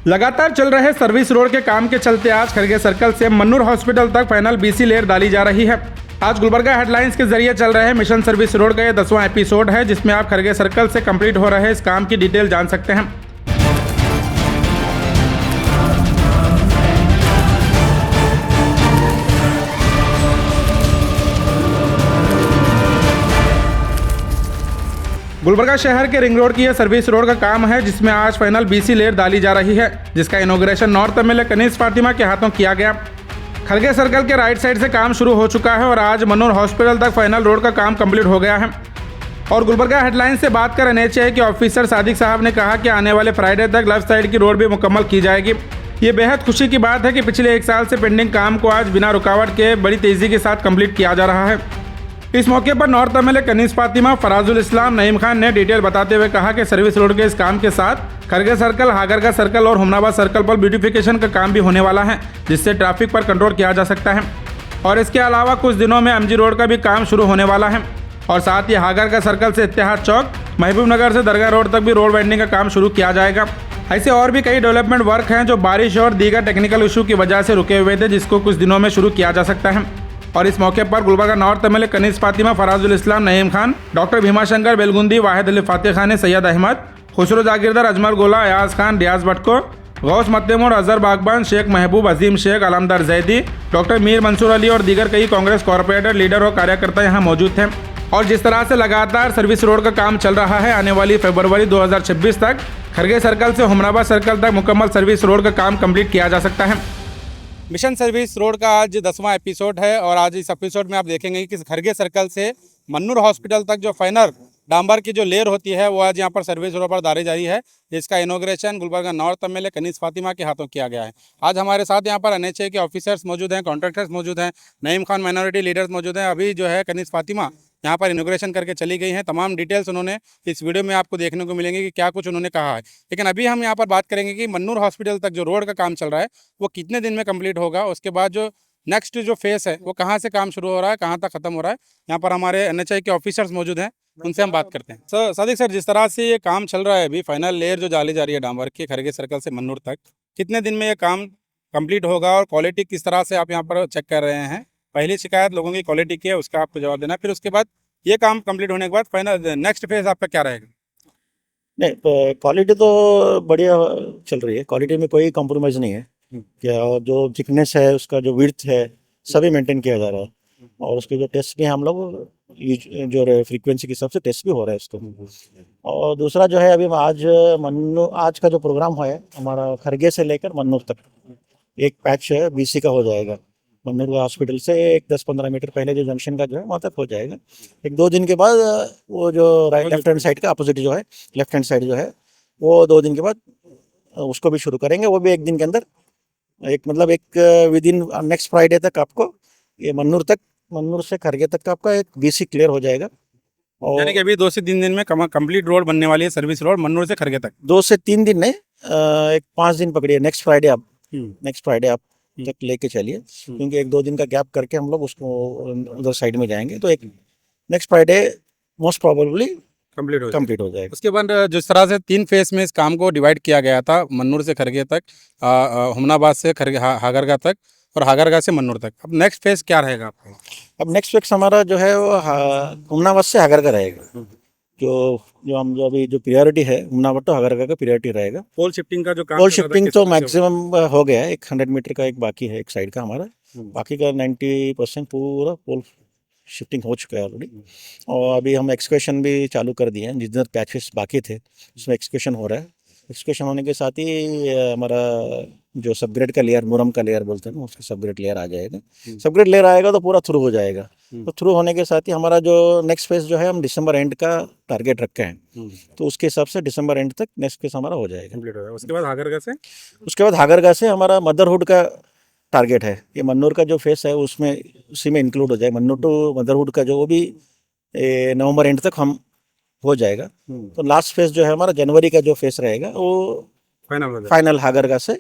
लगातार चल रहे सर्विस रोड के काम के चलते आज खरगे सर्कल से मन्नूर हॉस्पिटल तक फाइनल बीसी लेयर डाली जा रही है। आज गुलबर्गा हेडलाइंस के जरिए चल रहे मिशन सर्विस रोड का यह 10वां एपिसोड है, जिसमें आप खरगे सर्कल से कंप्लीट हो रहे इस काम की डिटेल जान सकते हैं। गुलबर्गा शहर के रिंग रोड की यह सर्विस रोड का काम है, जिसमें आज फाइनल बीसी लेयर डाली जा रही है, जिसका inauguration north MLA Kaneez Fatima के हाथों किया गया। खरगे सर्कल के राइट साइड से काम शुरू हो चुका है और आज मन्नूर हॉस्पिटल तक फाइनल रोड का काम कंप्लीट हो गया है। और गुलबर्गा हेडलाइन से बात कर एनएचए के ऑफिसर सादिक साहब ने कहा कि आने वाले फ्राइडे तक लेफ्ट साइड की रोड भी मुकम्मल की जाएगी। ये बेहद खुशी की बात है कि पिछले 1 साल से पेंडिंग काम को आज बिना रुकावट के बड़ी तेजी के साथ कंप्लीट किया जा रहा है। इस मौके पर नॉर्थ एमएलए कनीज फातिमा, फराजुल इस्लाम, नईम खान ने डिटेल बताते हुए कहा कि सर्विस रोड के इस काम के साथ खरगे सर्कल, हागरगा सर्कल और हुमनाबाद सर्कल पर ब्यूटिफिकेशन का काम भी होने वाला है, जिससे ट्रैफिक पर कंट्रोल किया जा सकता है। और इसके अलावा कुछ दिनों में एमजी रोड का भी काम शुरू होने वाला है और साथ ही हागरगा सर्कल से इत्तेहाद चौक, महबूब नगर से दरगाह रोड तक भी रोड वाइंडिंग का काम शुरू किया जाएगा। ऐसे और भी कई डेवलपमेंट वर्क हैं जो बारिश और दीगर टेक्निकल इशू की वजह से रुके हुए थे, जिसको कुछ दिनों में शुरू किया जा सकता है। और इस मौके पर गुलबर्गा नॉर्थ एमएलए कनीज फातिमा, फराजुल इस्लाम, नईम खान, डॉक्टर भीमाशंकर बेलगुंदी, वाहिद अली फातेह खान, सैयद अहमद, खुसरो जागीरदार, अजमल गोला, अयाज खान, रियाज भटको, गौस मत्तेमोर, अजहर बागबान, शेख महबूब, अजीम शेख, अलमदार जैदी, डॉक्टर मीर मंसूर अली और दीगर कई कांग्रेस कॉर्पोरेटर, लीडर और कार्यकर्ता यहाँ मौजूद थे। और जिस तरह से लगातार सर्विस रोड का काम चल रहा है, आने वाली फरवरी 2026 तक खरगे सर्कल से हुमनाबाद सर्कल तक मुकम्मल सर्विस रोड का काम कंप्लीट किया जा सकता है। मिशन सर्विस रोड का आज 10वां एपिसोड है और आज इस एपिसोड में आप देखेंगे कि खरगे सर्कल से मन्नूर हॉस्पिटल तक जो फाइनल डांबर की जो लेयर होती है वो आज यहाँ पर सर्विस रोड पर डाली जा रही है, जिसका inauguration Gulbarga north MLA Kaneez Fatima के हाथों किया गया है। आज हमारे साथ यहाँ पर एनएचए के ऑफिसर्स मौजूद हैं, कॉन्ट्रैक्टर्स मौजूद हैं, नईम खान माइनॉरिटी लीडर्स मौजूद हैं। अभी जो है कनीज फातिमा यहाँ पर इनॉग्रेशन करके चली गई हैं। तमाम डिटेल्स उन्होंने इस वीडियो में आपको देखने को मिलेंगे कि क्या कुछ उन्होंने कहा है। लेकिन अभी हम यहाँ पर बात करेंगे कि मन्नूर हॉस्पिटल तक जो रोड का काम चल रहा है वो कितने दिन में कंप्लीट होगा, उसके बाद जो नेक्स्ट जो फेस है वो कहाँ से काम शुरू हो रहा है, कहाँ तक खत्म हो रहा है। यहाँ पर हमारे एनएचआई के ऑफिसर्स मौजूद हैं, उनसे हम बात करते हैं। सर सादिक सर, जिस तरह से ये काम चल रहा है अभी फाइनल लेयर जो डाली जा रही है डांबर की खरगे सर्कल से मन्नूर तक, कितने दिन में ये काम कंप्लीट होगा और क्वालिटी किस तरह से आप यहाँ पर चेक कर रहे हैं? पहली शिकायत लोगों की क्वालिटी की है, उसका आपको जवाब देना, फिर उसके बाद ये काम कंप्लीट होने के बाद फाइनल नेक्स्ट फेज आपका क्या रहेगा? नहीं, क्वालिटी तो बढ़िया चल रही है, क्वालिटी में कोई कॉम्प्रोमाइज़ नहीं है क्या। और जो थिकनेस है उसका, जो विड्थ है, सभी मेंटेन किया जा रहा है। और उसके जो टेस्ट भी हम लोग जो फ्रीक्वेंसी के हिसाब से टेस्ट भी हो रहा है उसको। और दूसरा जो है, अभी आज का जो प्रोग्राम है हमारा खरगे से लेकर मन्नूर तक एक पैच है बीसी का हो जाएगा। मन्नूर हॉस्पिटल से एक 10-15 मीटर पहले जो जंक्शन का जो है वहाँ तक हो जाएगा। 1-2 दिन के बाद वो जो लेफ्ट हैंड साइड का अपोजिट जो है, लेफ्ट हैंड साइड जो है वो 2 दिन के बाद उसको भी शुरू करेंगे। वो भी 1 दिन के अंदर एक विदिन नेक्स्ट फ्राइडे तक आपको ये मन्नूर से खरगे तक का आपका एक बीसी क्लियर हो जाएगा। और यानी कि अभी 2 से 3 दिन में कंप्लीट रोड बनने वाली है, सर्विस रोड मन्नूर से खरगे तक। 2 से 3 दिन नहीं, एक 5 दिन पकड़िए। नेक्स्ट फ्राइडे आप तक लेके चलिए, क्योंकि 1-2 दिन का गैप करके हम लोग उसको उधर साइड में जाएंगे, तो एक next Friday most probably complete हो जाएगा। उसके बाद जिस तरह से 3 फेज में इस काम को डिवाइड किया गया था, मन्नूर से खरगे तक, हुमनाबाद से खरगे हागरगा तक और हागरगा से मन्नूर तक, अब नेक्स्ट फेज क्या रहेगा आपका? अब नेक्स्ट फेज हमारा जो है वो हुमनाबाद से हागरगा रहेगा। जो अभी जो प्रायोरिटी है हुमनाबाद तो हागरगा का प्रायोरिटी रहेगा। पोल शिफ्टिंग का जो काम, पोल शिफ्टिंग तो मैक्सिमम हो गया है, 100 मीटर का एक बाकी है एक साइड का हमारा, बाकी का 90% पूरा पोल शिफ्टिंग हो चुका है ऑलरेडी। और अभी हम एक्सकेवेशन भी चालू कर दिए हैं, जितने पैचेस बाकी थे उसमें एक्सकेवेशन हो रहा है। एक्सकेवेशन होने के साथ ही हमारा जो सबग्रेड का लेयर, मुरम का लेयर बोलते हैं, उसका सबग्रेड लेयर आ जाएगा। सबग्रेड लेयर आएगा तो पूरा थ्रू हो जाएगा। तो थ्रू होने के साथ ही हमारा जो नेक्स्ट फेज जो है हम दिसंबर एंड का टारगेट रखे हैं, तो उसके हिसाब से दिसंबर एंड तक नेक्स्ट फेज हमारा हो जाएगा, कंप्लीट हो जाएगा। उसके बाद हागरगा से हमारा मदरहुड का टारगेट है। ये मन्नूर का जो फेस है उसमें उसी में इंक्लूड हो जाए। मन्नूर टू मदरहुड का जो वो भी नवंबर एंड तक हम हो जाएगा। तो लास्ट फेज जो है हमारा जनवरी का जो फेस रहेगा वो फाइनल हागरगा से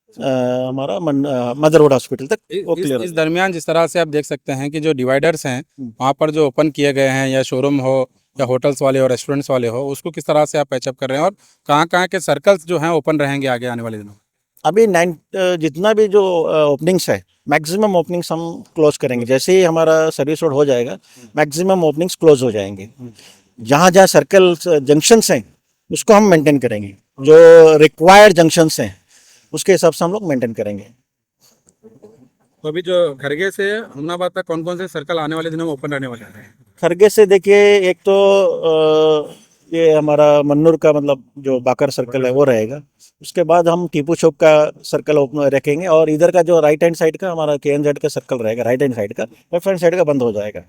हमारा मदरहुड हॉस्पिटल तक वो क्लियर। इस दरमियान जिस तरह से आप देख सकते हैं कि जो डिवाइडर्स हैं वहाँ पर जो ओपन किए गए हैं, या शोरूम हो या होटल्स वाले हो, रेस्टोरेंट्स वाले हो, उसको किस तरह से आप पैचअप कर रहे हैं और कहाँ के सर्कल्स जो हैं ओपन रहेंगे आगे आने वाले दिनों में? अभी जितना भी जो ओपनिंग्स है मैक्सिमम ओपनिंग्स हम क्लोज करेंगे। जैसे ही हमारा सर्विस रोड हो जाएगा मैक्सिमम ओपनिंग्स क्लोज हो जाएंगे। जहाँ जहाँ सर्कल जंक्शंस हैं उसको हम मेंटेन करेंगे, जो रिक्वायर्ड जंक्शंस हैं उसके हिसाब से हम लोग मेंटेन करेंगे। तो अभी जो खरगे से हुमनाबाद तक कौन कौन से सर्कल आने वाले दिनों में ओपन रहने वाले हैं? खरगे से देखिए, एक तो ये हमारा मन्नूर का मतलब जो बाकर सर्कल है वो रहेगा। उसके बाद हम टीपू चौक का सर्कल ओपन रखेंगे, और इधर का जो राइट हैंड साइड का हमारा KNZ का सर्कल रहेगा, राइट हैंड साइड का, लेफ्ट हैंड साइड का बंद हो जाएगा।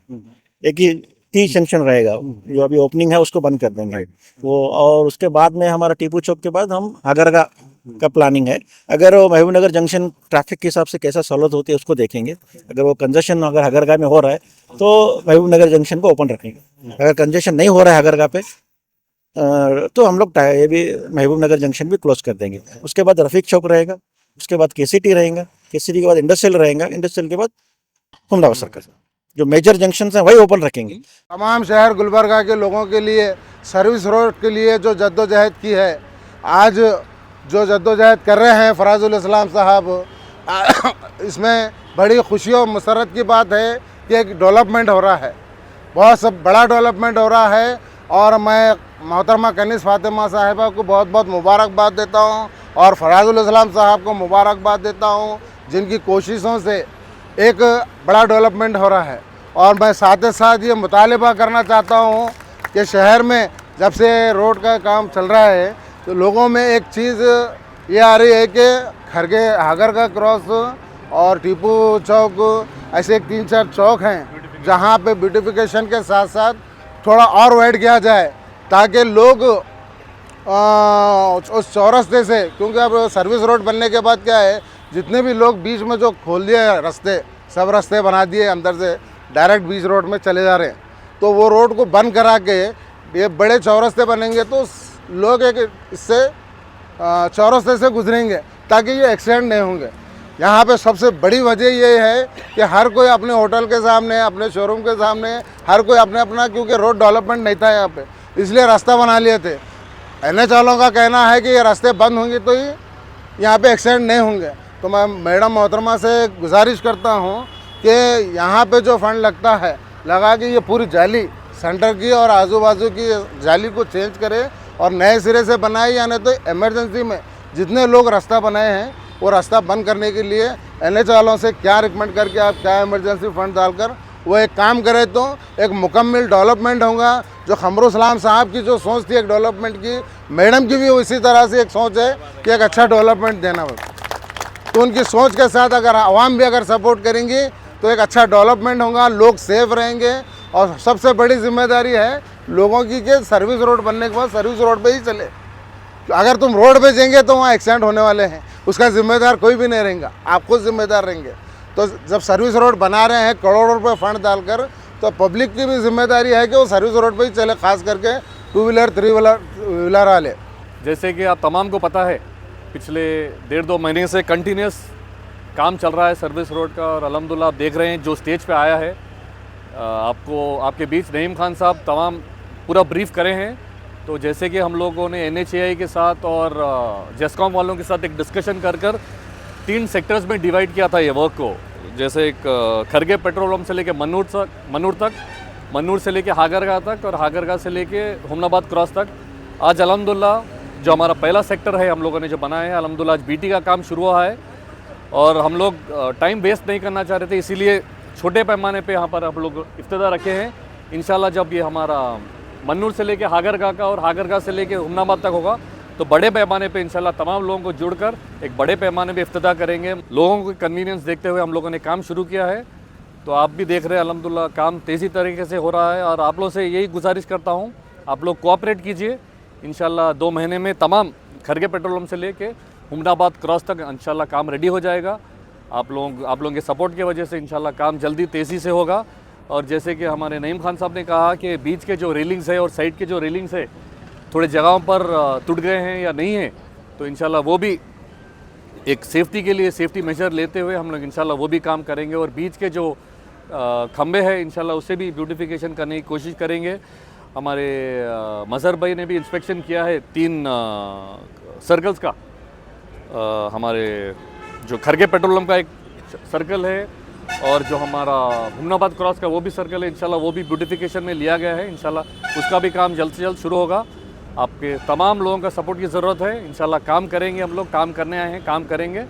एक ही टी जंक्शन रहेगा, जो अभी ओपनिंग है उसको बंद कर देंगे वो। और उसके बाद में हमारा टीपू चौक के बाद हम हगरगा का प्लानिंग है। अगर वो महबूब नगर जंक्शन ट्रैफिक के हिसाब से कैसा सहूलत होती है उसको देखेंगे। अगर वो कंजेशन अगर हगरगा में हो रहा है तो महबूब नगर जंक्शन को ओपन रखेंगे। अगर कंजेशन नहीं हो रहा है हगरगा पे तो हम लोग ये भी महबूब नगर जंक्शन भी क्लोज कर देंगे। उसके बाद रफीक चौक रहेगा, उसके बाद KCT रहेगा, KCT के बाद इंडस्ट्रियल रहेगा, इंडस्ट्रियल के बाद हुमनाबाद सर्कल। जो मेजर जंक्शन हैं वही ओपन रखेंगे। तमाम शहर गुलबर्गा के लोगों के लिए सर्विस रोड के लिए जो जद्दोजहद की है, आज जो जद्दोजहद कर रहे हैं फराजुल इस्लाम साहब, इसमें बड़ी खुशी और मसरत की बात है कि एक डेवलपमेंट हो रहा है, बहुत सब बड़ा डेवलपमेंट हो रहा है। और मैं मोहतरमा कनीज़ फातिमा साहिबा को बहुत बहुत मुबारकबाद देता हूँ, और फराजुल इस्लाम साहब को मुबारकबाद देता हूँ, जिनकी कोशिशों से एक बड़ा डेवलपमेंट हो रहा है। और मैं साथ ही साथ ये मुतालिबा करना चाहता हूँ कि शहर में जब से रोड का काम चल रहा है तो लोगों में एक चीज़ ये आ रही है कि खरगे हागर का क्रॉस और टीपू चौक, ऐसे 3-4 चौक हैं जहाँ पे ब्यूटिफिकेशन के साथ साथ थोड़ा और वाइड किया जाए, ताकि लोग उस चौरस्ते से, क्योंकि अब सर्विस रोड बनने के बाद क्या है, जितने भी लोग बीच में जो खोल दिए रास्ते, सब रास्ते बना दिए, अंदर से डायरेक्ट बीच रोड में चले जा रहे हैं, तो वो रोड को बंद करा के ये बड़े चौरस्ते बनेंगे तो लोग एक इससे चौरस्ते से गुजरेंगे ताकि ये एक्सीडेंट नहीं होंगे। यहाँ पे सबसे बड़ी वजह ये है कि हर कोई अपने होटल के सामने, अपने शोरूम के सामने, हर कोई अपने अपना, क्योंकि रोड डेवलपमेंट नहीं था यहाँ पे, इसलिए रास्ता बना लिए थे। NH वालों का कहना है कि ये रास्ते बंद होंगे तो ही यहाँ पे एक्सीडेंट नहीं होंगे। तो मैं मैडम मोहतरमा से गुजारिश करता हूँ कि यहाँ पे जो फंड लगता है लगा के ये पूरी जाली सेंटर की और आजू बाजू की जाली को चेंज करे और नए सिरे से बनाए, या नहीं तो इमरजेंसी में जितने लोग रास्ता बनाए हैं वो रास्ता बंद करने के लिए NH वालों से क्या रिकमेंड करके आप क्या इमरजेंसी फंड डालकर वो एक काम करे तो एक मुकम्मल डेवलपमेंट होगा। जो खमरुल इस्लाम साहब की जो सोच थी एक डेवलपमेंट की, मैडम की भी इसी तरह से एक सोच है कि एक अच्छा डेवलपमेंट देना हो। तो उनकी सोच के साथ अगर आवाम भी अगर सपोर्ट करेंगी तो एक अच्छा डेवलपमेंट होगा, लोग सेफ रहेंगे। और सबसे बड़ी जिम्मेदारी है लोगों की कि सर्विस रोड बनने के बाद सर्विस रोड पे ही चले। अगर तुम रोड पे जाएंगे तो वहाँ एक्सीडेंट होने वाले हैं, उसका जिम्मेदार कोई भी नहीं रहेगा, आप खुद जिम्मेदार रहेंगे। तो जब सर्विस रोड बना रहे हैं करोड़ों रुपए फंड डालकर, तो पब्लिक की भी जिम्मेदारी है कि वो सर्विस रोड पे ही चले, खास करके 2 व्हीलर 3 व्हीलर वाले। जैसे कि आप तमाम को पता है, पिछले 1.5-2 महीने से कंटिन्यूस काम चल रहा है सर्विस रोड का, और अल्हम्दुलिल्लाह आप देख रहे हैं जो स्टेज पे आया है। आपको आपके बीच नईम खान साहब तमाम पूरा ब्रीफ करे हैं। तो जैसे कि हम लोगों ने NHAI के साथ और जेस्कॉम वालों के साथ एक डिस्कशन कर 3 सेक्टर्स में डिवाइड किया था ये वर्क को। जैसे एक खरगे पेट्रोल पंप से लेके मन्नूर तक, मन्नूर से लेके हागरगा तक, और हागरगा से लेके हुमनाबाद क्रॉस तक। आज अल्हम्दुलिल्लाह जो हमारा पहला सेक्टर है हम लोगों ने जो बनाया है, अल्हम्दुलिल्लाह आज BT का काम शुरू हुआ है। और हम लोग टाइम वेस्ट नहीं करना चाह रहे थे, इसीलिए छोटे पैमाने पे यहाँ पर हम लोग इफ्तिदा रखे हैं। इंशाल्लाह जब ये हमारा मन्नूर से लेके हागरगा का और हागरगा से लेके हुमनाबाद तक होगा तो बड़े पैमाने पे इंशाल्लाह तमाम लोगों को जुड़कर एक बड़े पैमाने पे इफ्तिदा करेंगे। लोगों को कन्वीनियंस देखते हुए हम लोगों ने काम शुरू किया है। तो आप भी देख रहे हैं अल्हम्दुलिल्लाह काम तेज़ी तरीके से हो रहा है, और आप लोगों से यही गुजारिश करता हूँ आप लोग कोऑपरेट कीजिए। इंशाल्लाह 2 महीने में तमाम खरगे पेट्रोल पंप से लेके हुमनाबाद क्रॉस तक इंशाल्लाह काम रेडी हो जाएगा। आप लोगों के सपोर्ट की वजह से इंशाल्लाह काम जल्दी तेज़ी से होगा। और जैसे कि हमारे नईम खान साहब ने कहा कि बीच के जो रेलिंग्स है और साइड के जो रेलिंग्स है थोड़े जगहों पर टूट गए हैं या नहीं है, तो इंशाल्लाह वो भी एक सेफ्टी के लिए सेफ्टी मेजर लेते हुए हम लोग इंशाल्लाह वो भी काम करेंगे। और बीच के जो खंबे हैं इंशाल्लाह उससे भी ब्यूटिफिकेशन करने की कोशिश करेंगे। हमारे मज़हर भाई ने भी इंस्पेक्शन किया है 3 सर्कल्स का, हमारे जो खरगे पेट्रोलियम का एक सर्कल है और जो हमारा हुमनाबाद क्रॉस का वो भी सर्कल है, इंशाल्लाह वो भी ब्यूटिफिकेशन में लिया गया है। इंशाल्लाह उसका भी काम जल्द से जल्द शुरू होगा। आपके तमाम लोगों का सपोर्ट की ज़रूरत है। इंशाल्लाह काम करेंगे, हम लोग काम करने आए हैं, काम करेंगे।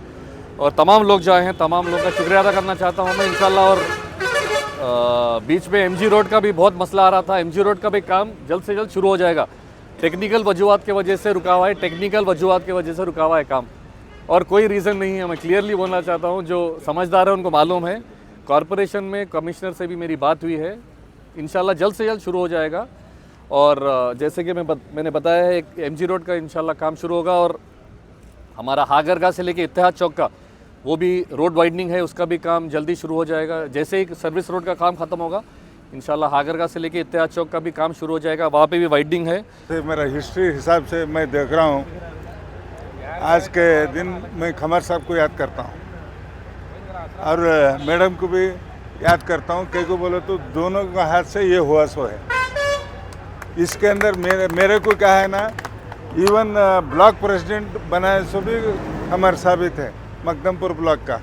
और तमाम लोग जो आए हैं, तमाम लोगों का शुक्रिया अदा करना चाहता हूँ मैं इंशाल्लाह। और बीच में MG रोड का भी बहुत मसला आ रहा था, MG रोड का भी काम जल्द से जल्द शुरू हो जाएगा। टेक्निकल वजूहात की वजह से रुका हुआ है, टेक्निकल वजूहात की वजह से रुका हुआ है काम, और कोई रीज़न नहीं है। मैं क्लियरली बोलना चाहता हूँ, जो समझदार है उनको मालूम है। कॉरपोरेशन में कमिश्नर से भी मेरी बात हुई है, इंशाल्लाह जल्द से जल्द शुरू हो जाएगा। और जैसे कि मैंने बताया है, एक MG रोड का इंशाल्लाह काम शुरू होगा। और हमारा हागरगा से लेके इत्तेहाद चौक का वो भी रोड वाइडनिंग है, उसका भी काम जल्दी शुरू हो जाएगा। जैसे ही सर्विस रोड का काम ख़त्म होगा, इंशाल्लाह हागरगा से लेके इत्तेहाद चौक का भी काम शुरू हो जाएगा, वहाँ पे भी वाइडनिंग है। मेरा हिस्ट्री हिसाब से मैं देख रहा हूँ, आज के दिन मैं खमर साहब को याद करता हूँ और मैडम को भी याद करता हूँ। कई को बोले तो दोनों का हाथ से ये हुआ सो है। इसके अंदर मेरे को क्या है ना, इवन ब्लॉक प्रेसिडेंट बनाए सो भी खमर साहब ही थे, मकदमपुर ब्लॉक का।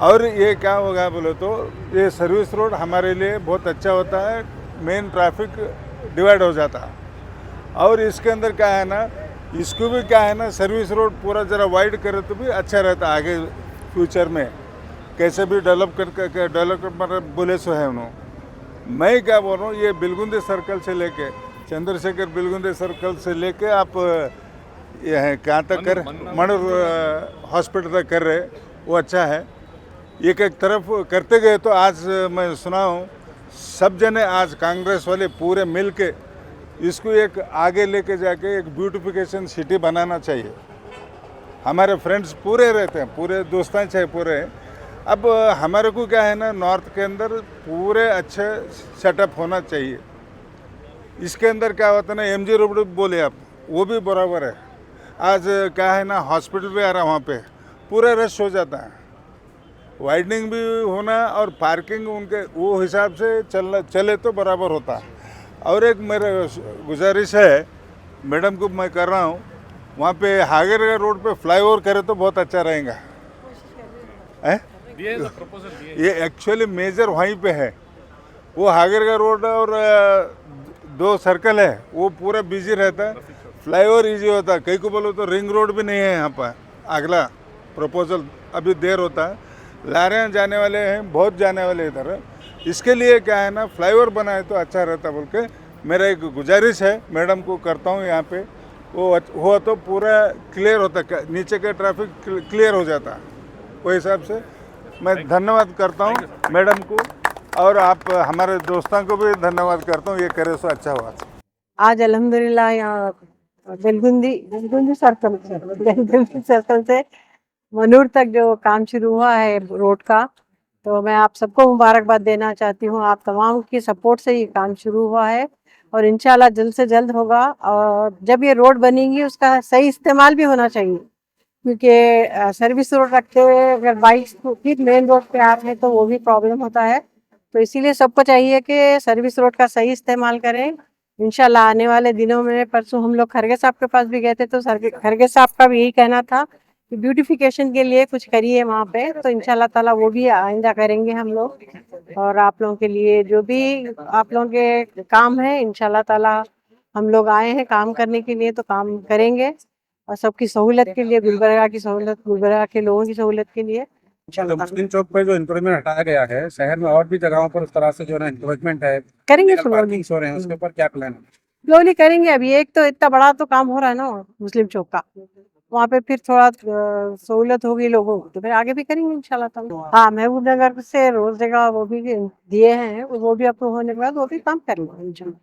और ये क्या होगा बोले तो, ये सर्विस रोड हमारे लिए बहुत अच्छा होता है, मेन ट्रैफिक डिवाइड हो जाता है। और इसके अंदर क्या है ना, इसको भी क्या है ना, सर्विस रोड पूरा ज़रा वाइड करे तो भी अच्छा रहता है। आगे फ्यूचर में कैसे भी डेवलपमेंट बोले सो है उन्होंने। मैं क्या बोल रहा हूँ, ये बिलगुंदी सर्कल से लेके चंद्रशेखर बिलगुंदी सर्कल से लेके आप ये है कहाँ तक कर मनोर हॉस्पिटल तक कर रहे, वो अच्छा है। एक एक तरफ करते गए तो आज मैं सुना हूँ सब जने आज कांग्रेस वाले पूरे मिल के इसको एक आगे लेके जाके एक ब्यूटिफिकेशन सिटी बनाना चाहिए। हमारे फ्रेंड्स पूरे रहते हैं, पूरे दोस्तान चाहे पूरे। अब हमारे को क्या है ना, नॉर्थ के अंदर पूरे अच्छे सेटअप होना चाहिए। इसके अंदर क्या होता है ना, MG रोड बोले आप, वो भी बराबर है। आज क्या है ना, हॉस्पिटल भी आ रहा है, वहाँ पे पूरा रश हो जाता है। वाइडनिंग भी होना और पार्किंग उनके वो हिसाब से चले तो बराबर होता है। और एक मेरा गुजारिश है मैडम को मैं कर रहा हूँ, वहाँ पे हागरगा रोड पे फ्लाईओवर करे तो बहुत अच्छा रहेगा। ये एक्चुअली मेजर वहीं पे है, वो हागरगा रोड और 2 सर्कल है, वो पूरा बिजी रहता है। फ्लाईओवर इजी होता है। कई को बोलो तो रिंग रोड भी नहीं है यहाँ पर, अगला प्रपोजल अभी देर होता है। लारियाँ जाने वाले हैं, बहुत जाने वाले इधर। इसके लिए क्या है ना, फ्लाईओवर बनाए तो अच्छा रहता बोल के मेरा एक गुजारिश है मैडम को करता हूँ। यहाँ पे वो हुआ तो पूरा क्लियर होता, नीचे का ट्रैफिक क्लियर हो जाता। वो हिसाब से मैं धन्यवाद करता हूँ मैडम को, और आप हमारे दोस्तों को भी धन्यवाद करता हूँ, ये करे सो अच्छा हुआ। आज अल्हम्दुलिल्लाह यहाँ बेलगुंदी सर्कल से मनूर तक जो काम शुरू हुआ है रोड का, तो मैं आप सबको मुबारकबाद देना चाहती हूँ। आप तमाम की सपोर्ट से ये काम शुरू हुआ है और इंशाल्लाह जल्द से जल्द होगा। और जब ये रोड बनेगी उसका सही इस्तेमाल भी होना चाहिए, क्योंकि सर्विस रोड रखते हुए अगर बाइक फिर मेन रोड पे आ रहे हैं तो वो भी प्रॉब्लम होता है। तो इसीलिए सबको चाहिए कि सर्विस रोड का सही इस्तेमाल करें। इंशाल्लाह आने वाले दिनों में, परसों हम लोग खरगे साहब के पास भी गए थे, तो खरगे साहब का भी यही कहना था कि ब्यूटिफिकेशन के लिए कुछ करिए वहाँ पे। तो इंशाल्लाह ताला वो भी आइंदा करेंगे हम लोग। और आप लोगों के लिए जो भी आप लोगों के काम है, इंशाल्लाह ताला हम लोग आए हैं काम करने के लिए, तो काम करेंगे। और सबकी सहूलत के लिए, गुलबर्गा की सहूलत, गुलबर्गा के लोगों की सहूलत के लिए मुस्लिम चौक पे जो इंक्रोचमेंट हटाया गया है, शहर में और भी जगहों पर उस तरह से जो है इंक्रोचमेंट है, करेंगे। पार्किंग्स हो रहे हैं, उसके ऊपर क्या प्लान है? स्लोली करेंगे। अभी एक तो इतना बड़ा तो काम हो रहा है ना मुस्लिम चौक का, वहाँ पे फिर थोड़ा सहूलत होगी लोगों को, तो फिर आगे भी करेंगे इंशाल्लाह ताला। हाँ, महबूब नगर से रोज जगह वो भी दिए हैं, वो भी अप्रूव होने के बाद वो भी काम कर लेंगे इंशाल्लाह।